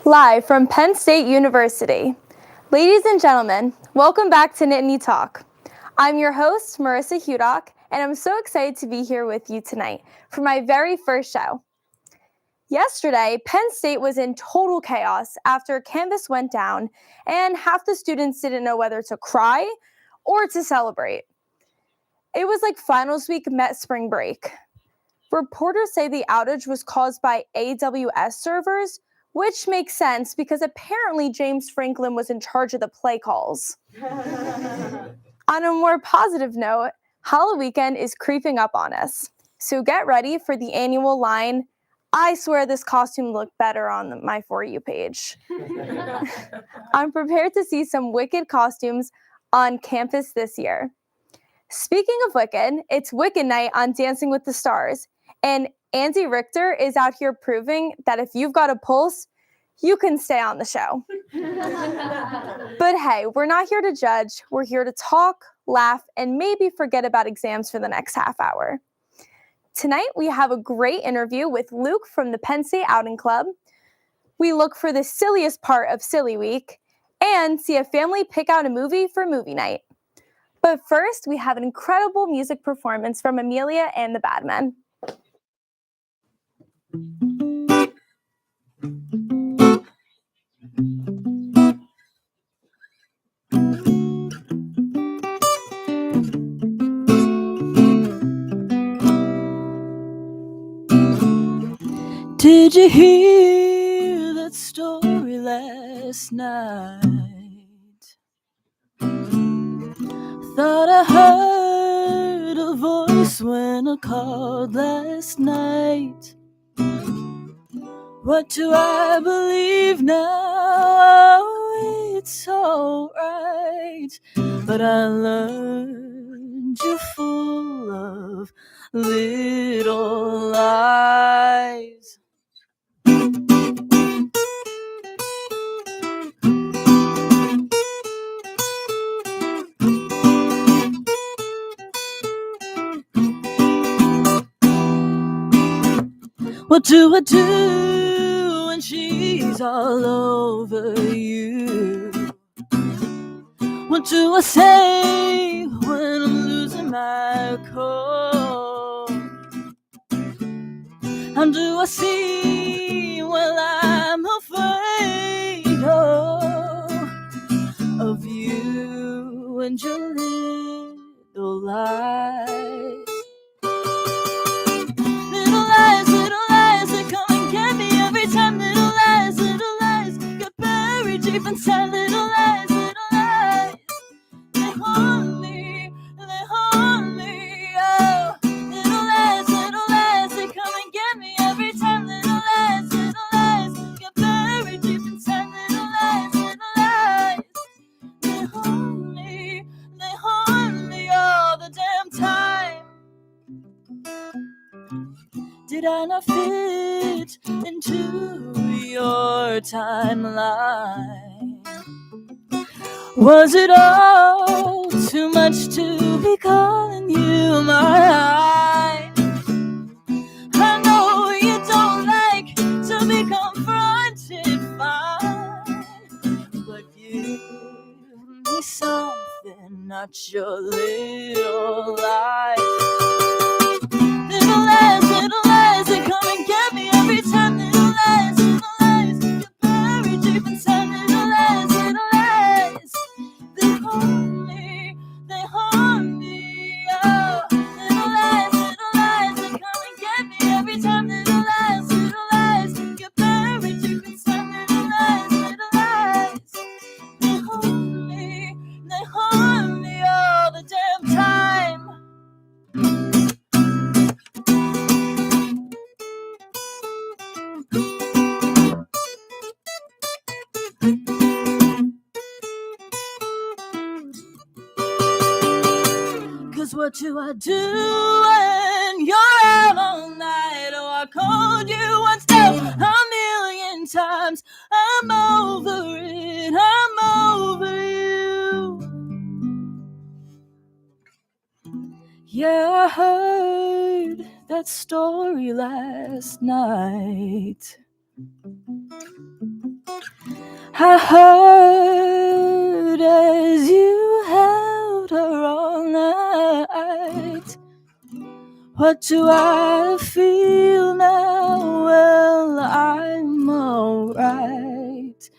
Live from Penn State University. Ladies and gentlemen, welcome back to Nittany Talk. I'm your host, Marissa Hudock, and I'm so excited to be here with you tonight for my very first show. Yesterday, Penn State was in total chaos after Canvas went down, and half the students didn't know whether to cry or to celebrate. It was like finals week met spring break. Reporters say the outage was caused by AWS servers, which makes sense because apparently James Franklin was in charge of the play calls. On a more positive note, Halloween weekend is creeping up on us. So get ready for the annual line, "I swear this costume looked better on my For You page." I'm prepared to see some wicked costumes on campus this year. Speaking of Wicked, it's Wicked night on Dancing with the Stars, and Andy Richter is out here proving that if you've got a pulse, you can stay on the show. But hey, we're not here to judge. We're here to talk, laugh, and maybe forget about exams for the next half hour. Tonight, we have a great interview with Luke from the Penn State Outing Club. We look for the silliest part of Silly Week and see a family pick out a movie for movie night. But first, we have an incredible music performance from Amelia and the Badmen. Did you hear that story last night? Thought I heard a voice when I called last night. What do I believe now? Oh, it's alright, but I learned you're full of little lies. What do I do when she's all over you? What do I say when I'm losing my cool? How do I see when I'm afraid of you and your little lies? Little lies that come and get me every time. Little lies get buried deep inside. Little lies, they haunt me, oh. Little lies, they come and get me every time. Little lies get buried deep inside. Little lies, they haunt me all the damn time. Did I not fit into your timeline? Was it all too much to be calling you mine? I know you don't like to be confronted, fine, but give me something, not your little lies. Little lies, they come and get me every time. Little lies, get buried deep inside. Little lies, they haunt me, oh. Little lies, they come and get me every time. Little lies, get buried deep inside. Little lies, they haunt me all the damn time. What do I do when you're out all night? Oh, I called you once, now a million times. I'm over it, I'm over you. Yeah, I heard that story last night. I heard as you held her all night. What do I feel now? Well, I'm alright,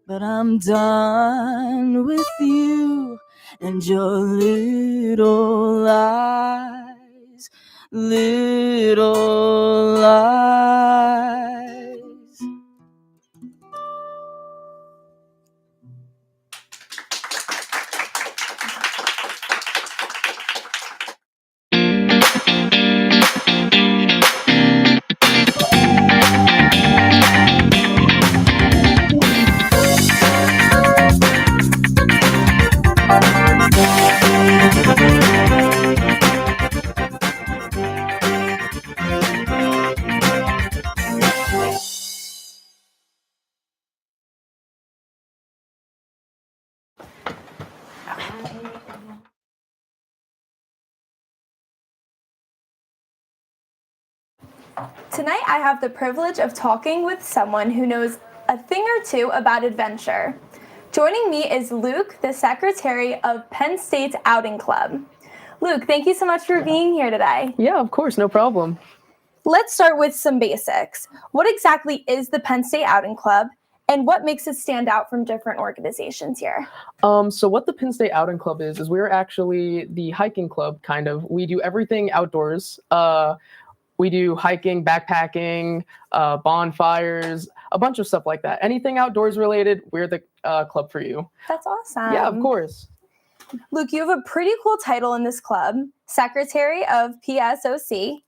but I'm done with you and your little lies, little lies. Tonight, I have the privilege of talking with someone who knows a thing or two about adventure. Joining me is Luke, the secretary of Penn State's Outing Club. Luke, thank you so much for being here today. Yeah, of course, no problem. Let's start with some basics. What exactly is the Penn State Outing Club, and what makes it stand out from different organizations here? So what the Penn State Outing Club is we're actually the hiking club, kind of. We do everything outdoors. We do hiking, backpacking, bonfires, a bunch of stuff like that. Anything outdoors related, we're the club for you. That's awesome. Yeah, of course. Luke, you have a pretty cool title in this club, Secretary of PSOC.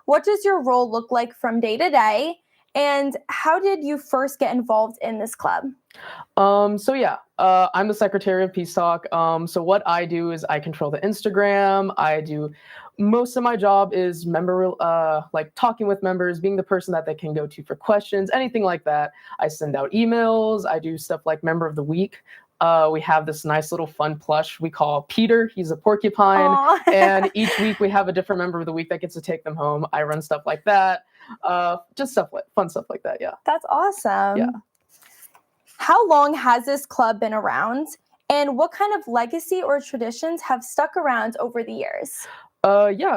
What does your role look like from day to day? And how did you first get involved in this club? I'm the secretary of Peace Talk. So what I do is I control the Instagram. Most of my job is talking with members, being the person that they can go to for questions, anything like that. I send out emails. I do stuff like Member of the Week. We have this nice little fun plush we call Peter. He's a porcupine. And each week we have a different Member of the Week that gets to take them home. I run stuff like that. Just fun stuff like that, yeah. That's awesome. Yeah. How long has this club been around? And what kind of legacy or traditions have stuck around over the years?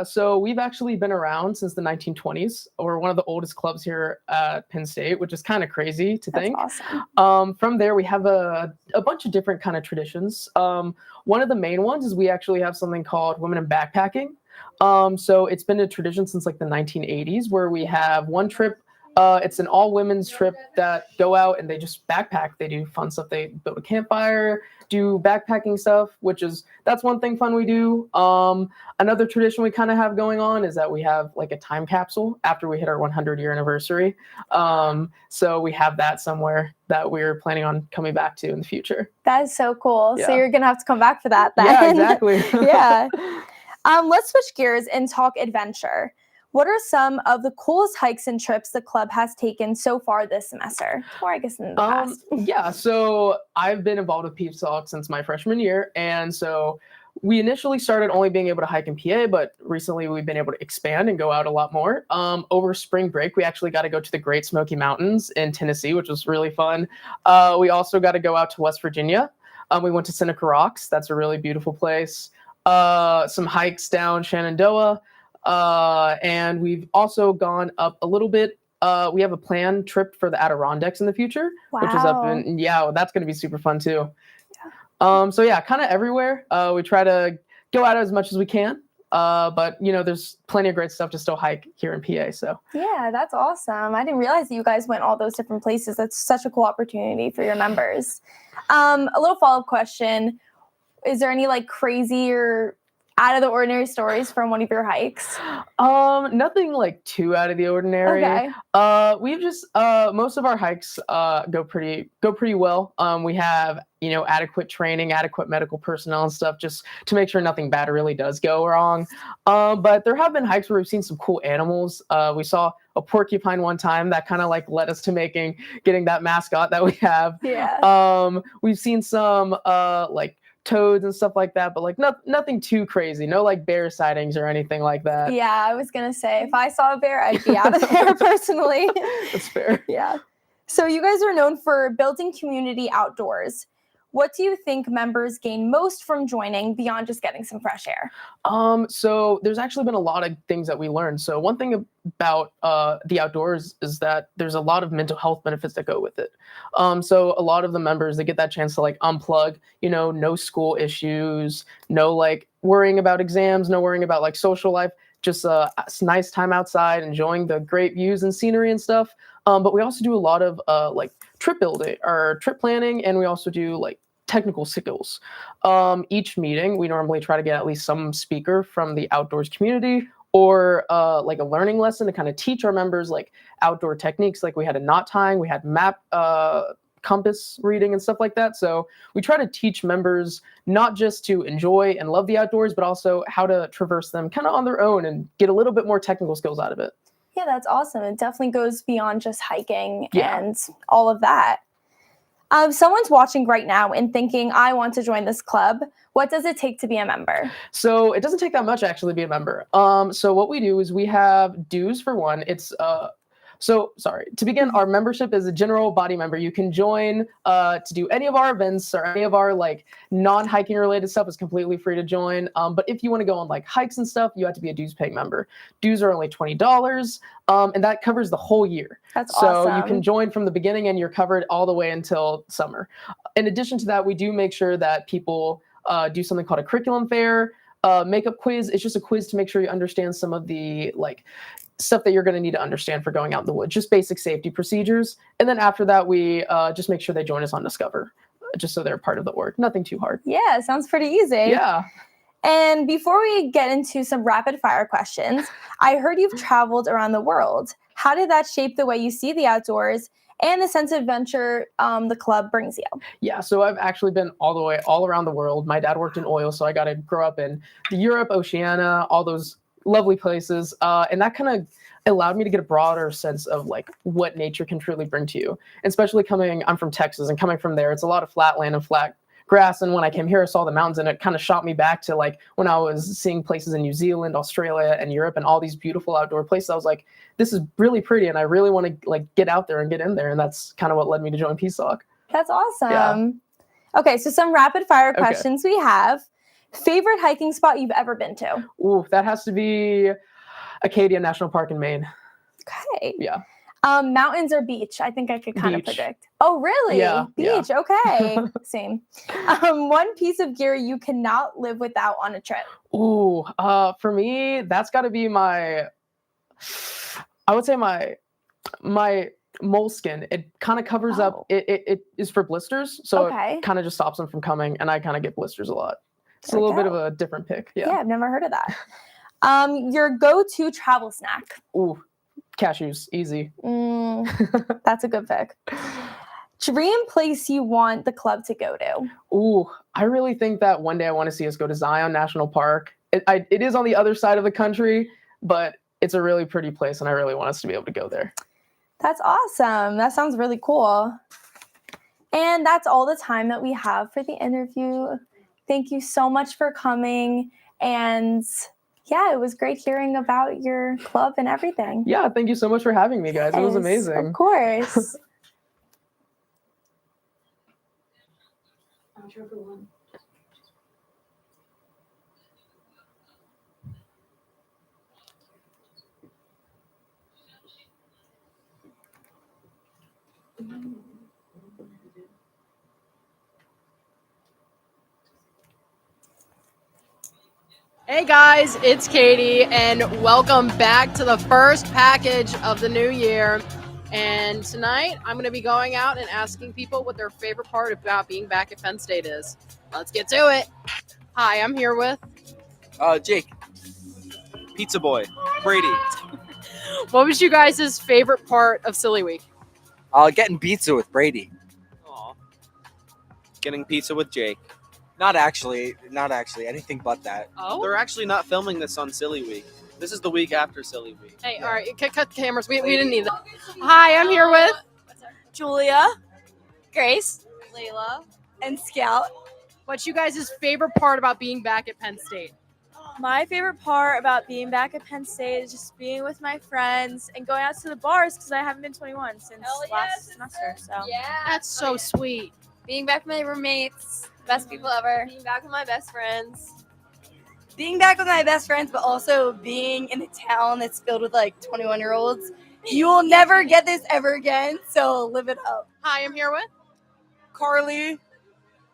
So we've actually been around since the 1920s. We're one of the oldest clubs here at Penn State, which is kind of crazy to think. That's awesome. From there, we have a bunch of different kind of traditions. One of the main ones is we actually have something called Women in Backpacking. So it's been a tradition since like the 1980s where we have one trip. It's an all women's trip that go out and they just backpack. They do fun stuff. They build a campfire, do backpacking stuff, that's one thing fun we do. Another tradition we kind of have going on is that we have like a time capsule after we hit our 100-year anniversary. So we have that somewhere that we're planning on coming back to in the future. That is so cool. Yeah. So you're going to have to come back for that then. Yeah, exactly. Yeah. Let's switch gears and talk adventure. What are some of the coolest hikes and trips the club has taken so far this semester? Or I guess in the past. Yeah, so I've been involved with Peeps Talk since my freshman year. And so we initially started only being able to hike in PA, but recently we've been able to expand and go out a lot more. Over spring break, we actually got to go to the Great Smoky Mountains in Tennessee, which was really fun. We also got to go out to West Virginia. We went to Seneca Rocks. That's a really beautiful place. Some hikes down Shenandoah. And we've also gone up a little bit. We have a planned trip for the Adirondacks in the future, which is up in, that's going to be super fun too. Yeah. Kind of everywhere. We try to go out as much as we can. But there's plenty of great stuff to still hike here in PA. So yeah, that's awesome. I didn't realize that you guys went all those different places. That's such a cool opportunity for your members. A little follow-up question. Is there any like crazy or out of the ordinary stories from one of your hikes? Nothing like too out of the ordinary. Okay. We've just most of our hikes go pretty well. We have adequate training, adequate medical personnel and stuff, just to make sure nothing bad really does go wrong. But there have been hikes where we've seen some cool animals. We saw a porcupine one time that kind of like led us to getting that mascot that we have. Yeah. We've seen some like toads and stuff like that, but like nothing too crazy. No like bear sightings or anything like that. Yeah, I was gonna say if I saw a bear, I'd be out of there personally. That's fair. Yeah. So you guys are known for building community outdoors. What do you think members gain most from joining beyond just getting some fresh air? So there's actually been a lot of things that we learned. So one thing about the outdoors is that there's a lot of mental health benefits that go with it. So a lot of the members, they get that chance to like unplug, no school issues, no like worrying about exams, no worrying about like social life, just a nice time outside, enjoying the great views and scenery and stuff. But we also do a lot of like trip building or trip planning, and we also do like technical skills. Each meeting, we normally try to get at least some speaker from the outdoors community or like a learning lesson to kind of teach our members like outdoor techniques. Like we had a knot tying, we had map compass reading and stuff like that. So we try to teach members not just to enjoy and love the outdoors, but also how to traverse them kind of on their own and get a little bit more technical skills out of it. Yeah, that's awesome. It definitely goes beyond just hiking and all of that. Someone's watching right now and thinking, I want to join this club. What does it take to be a member? So it doesn't take that much actually to be a member. So what we do is we have dues for one. To begin, our membership is a general body member. You can join to do any of our events or any of our like non-hiking related stuff is completely free to join. But if you want to go on like hikes and stuff, you have to be a dues paying member. Dues are only $20. And that covers the whole year. That's so awesome. You can join from the beginning and you're covered all the way until summer. In addition to that, we do make sure that people do something called a curriculum fair, makeup quiz. It's just a quiz to make sure you understand some of the like stuff that you're going to need to understand for going out in the woods, just basic safety procedures. And then after that, we just make sure they join us on Discover, just so they're part of the org. Nothing too hard. Yeah, sounds pretty easy. Yeah. And before we get into some rapid fire questions, I heard you've traveled around the world. How did that shape the way you see the outdoors and the sense of adventure the club brings you? Yeah, so I've actually been all around the world. My dad worked in oil, so I got to grow up in Europe, Oceania, all those lovely places. And that kind of allowed me to get a broader sense of like what nature can truly bring to you. And especially I'm from Texas, and coming from there, it's a lot of flat land and flat grass. And when I came here, I saw the mountains, and it kind of shot me back to like when I was seeing places in New Zealand, Australia, and Europe, and all these beautiful outdoor places. I was like, this is really pretty, and I really want to like get out there and get in there. And that's kind of what led me to join PSOC. That's awesome. Yeah. Okay, so some rapid fire questions we have. Favorite hiking spot you've ever been to? Ooh, that has to be Acadia National Park in Maine. Okay. Yeah. Mountains or beach? I think I could kind of predict. Oh, really? Yeah. Beach. Yeah. Okay. Same. One piece of gear you cannot live without on a trip. Ooh, for me, that's got to be my moleskin. It kind of covers up. It is for blisters, so it kind of just stops them from coming, and I kind of get blisters a lot. It's a little bit of a different pick. Yeah, I've never heard of that. Your go-to travel snack? Ooh, cashews, easy. That's a good pick. Dream place you want the club to go to? Ooh, I really think that one day I want to see us go to Zion National Park. It is on the other side of the country, but it's a really pretty place, and I really want us to be able to go there. That's awesome. That sounds really cool. And that's all the time that we have for the interview. Thank you so much for coming. And yeah, it was great hearing about your club and everything. Yeah, thank you so much for having me, guys. It was amazing. Of course. Hey guys, it's Katie, and welcome back to the first package of the new year. And tonight, I'm going to be going out and asking people what their favorite part about being back at Penn State is. Let's get to it. Hi, I'm here with... Jake. Pizza Boy. Brady. What was you guys' favorite part of Silly Week? Getting pizza with Brady. Aww. Getting pizza with Jake. Not actually. Anything but that. Oh? They're actually not filming this on Silly Week. This is the week after Silly Week. Hey, all right, cut the cameras. We didn't need that. Hi, I'm here with... Julia, Grace, Layla, and Scout. What's you guys' favorite part about being back at Penn State? My favorite part about being back at Penn State is just being with my friends and going out to the bars because I haven't been 21 since last semester. So That's so sweet. Being back with my roommates, best people ever. being back with my best friends. Being back with my best friends, but also being in a town that's filled with like 21-year-olds. You will never get this ever again, so live it up. Hi, I'm here with Carly.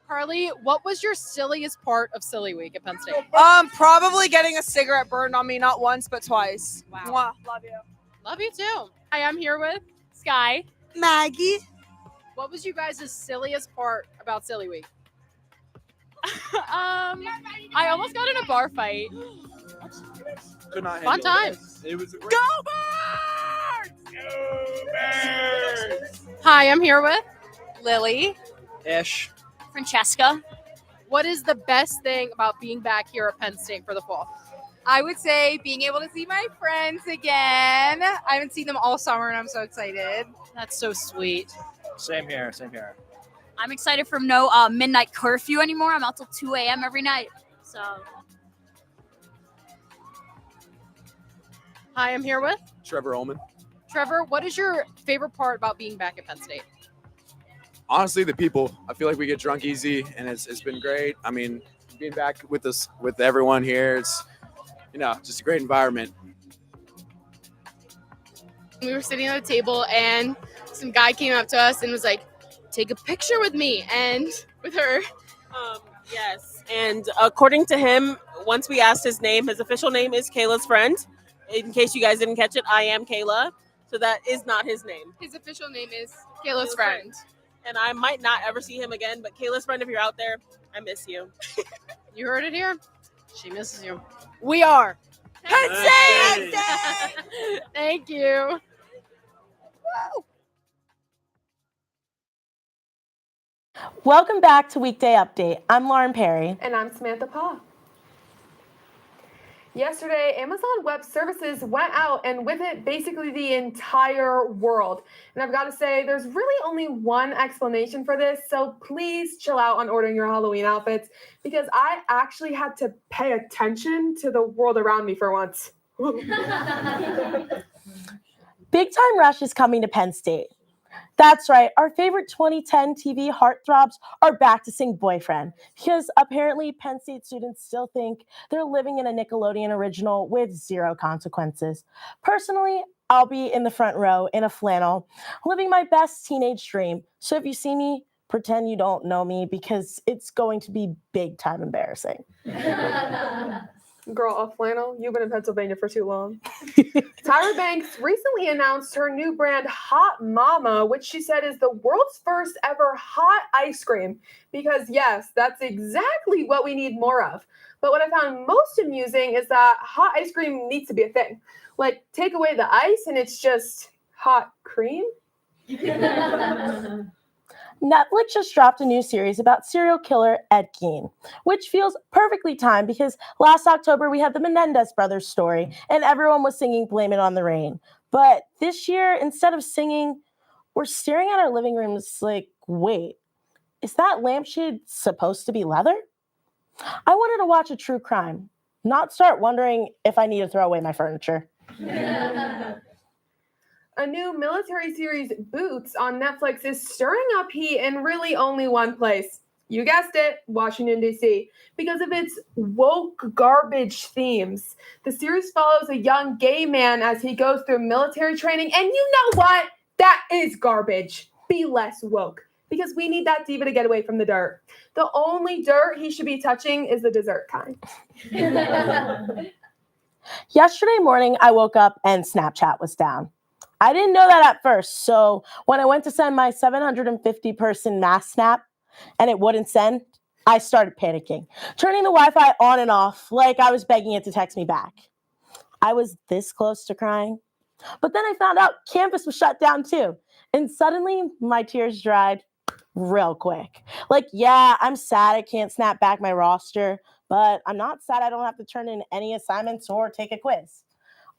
Carly. What was your silliest part of Silly Week at Penn State? Probably getting a cigarette burned on me, not once, but twice. Wow. Mwah. Love you. Love you too. Hi, I'm here with Sky. Maggie. What was you guys' silliest part about Silly Week? I almost got in a bar fight. Could not Fun handle time. It was a great. Hi, I'm here with Lily. Ish. Francesca. What is the best thing about being back here at Penn State for the fall? I would say being able to see my friends again. I haven't seen them all summer, and I'm so excited. That's so sweet. Same here. Same here. I'm excited for no midnight curfew anymore. I'm out till 2 a.m. every night. So Hi, I'm here with Trevor Ullman. Trevor. What is your favorite part about being back at Penn State? Honestly, the people. I feel like we get drunk easy, and it's been great. I mean, being back with everyone here, it's just a great environment. We were sitting at a table and some guy came up to us and was like, take a picture with me and with her. Yes, and according to him, once we asked his name, his official name is Kayla's friend. In case you guys didn't catch it, I am Kayla, so that is not his name. His official name is Kayla's friend. And I might not ever see him again, but Kayla's friend, if you're out there, I miss you. You heard it here. She misses you. We are Penn State. Thank you. Welcome back to Weekday Update. I'm Lauren Perry. And I'm Samantha Paw. Yesterday, Amazon Web Services went out, and with it, basically the entire world. And I've got to say, there's really only one explanation for this, so please chill out on ordering your Halloween outfits, because I actually had to pay attention to the world around me for once. Big Time Rush is coming to Penn State. That's right, our favorite 2010 TV heartthrobs are back to sing Boyfriend, because apparently Penn State students still think they're living in a Nickelodeon original with zero consequences. Personally, I'll be in the front row in a flannel, living my best teenage dream. So if you see me, pretend you don't know me, because it's going to be big time embarrassing. Girl, a flannel? You've been in Pennsylvania for too long. Tyra Banks recently announced her new brand, Hot Mama, which she said is the world's first ever hot ice cream. Because yes, that's exactly what we need more of. But what I found most amusing is that hot ice cream needs to be a thing. Like, take away the ice and it's just hot cream? Netflix just dropped a new series about serial killer Ed Gein, which feels perfectly timed because last October we had the Menendez brothers story and everyone was singing Blame It on the Rain. But this year, instead of singing, we're staring at our living rooms like, wait, is that lampshade supposed to be leather? I wanted to watch a true crime, not start wondering if I need to throw away my furniture. A new military series, Boots, on Netflix is stirring up heat in really only one place. You guessed it, Washington, D.C. Because of its woke garbage themes. The series follows a young gay man as he goes through military training. And you know what? That is garbage. Be less woke. Because we need that diva to get away from the dirt. The only dirt he should be touching is the dessert kind. Yesterday morning, I woke up and Snapchat was down. I didn't know that at first, so when I went to send my 750-person mass snap and it wouldn't send, I started panicking, turning the Wi-Fi on and off like I was begging it to text me back. I was this close to crying, but then I found out campus was shut down too, and suddenly my tears dried real quick. Like, yeah, I'm sad I can't snap back my roster, but I'm not sad I don't have to turn in any assignments or take a quiz.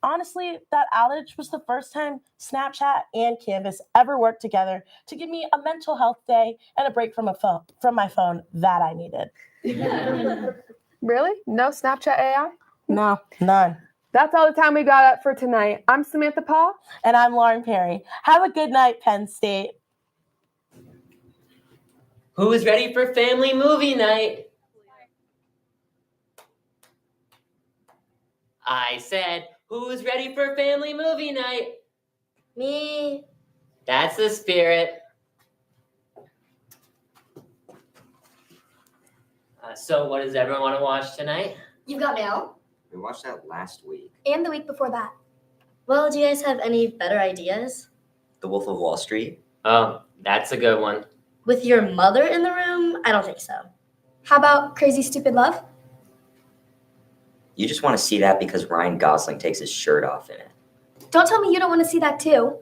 Honestly, that outage was the first time Snapchat and Canvas ever worked together to give me a mental health day and a break from my phone that I needed. Really? No Snapchat AI? No, none. That's all the time we got for tonight. I'm Samantha Paul. And I'm Lauren Perry. Have a good night, Penn State. Who's ready for family movie night? I said, who's ready for family movie night? Me. That's the spirit. So what does everyone want to watch tonight? You've got mail? We watched that last week. And the week before that. Well, do you guys have any better ideas? The Wolf of Wall Street. Oh, that's a good one. With your mother in the room? I don't think so. How about Crazy Stupid Love? You just want to see that because Ryan Gosling takes his shirt off in it. Don't tell me you don't want to see that too.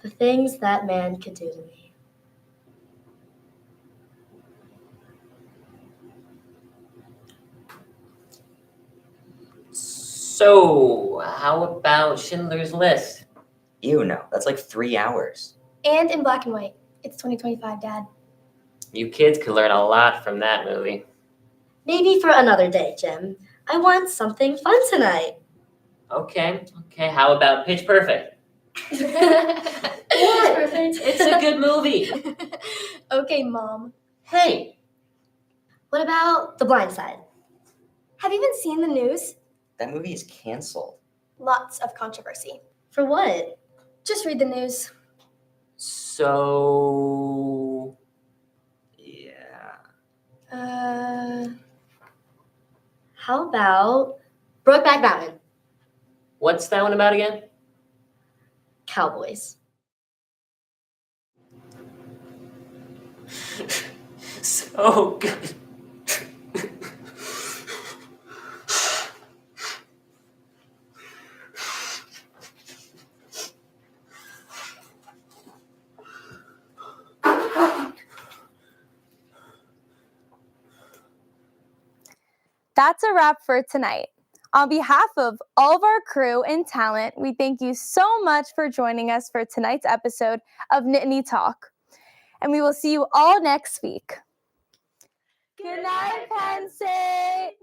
The things that man could do to me. So, how about Schindler's List? Ew, no. That's like 3 hours. And in black and white. It's 2025, Dad. You kids could learn a lot from that movie. Maybe for another day, Jim. I want something fun tonight. Okay. How about Pitch Perfect? Perfect. It's a good movie. Okay, Mom. Hey. What about The Blind Side? Have you even seen the news? That movie is canceled. Lots of controversy. For what? Just read the news. So... yeah. How about Brokeback Mountain? What's that one about again? Cowboys. So good. That's a wrap for tonight. On behalf of all of our crew and talent, we thank you so much for joining us for tonight's episode of Nittany Talk. And we will see you all next week. Good night, Penn State!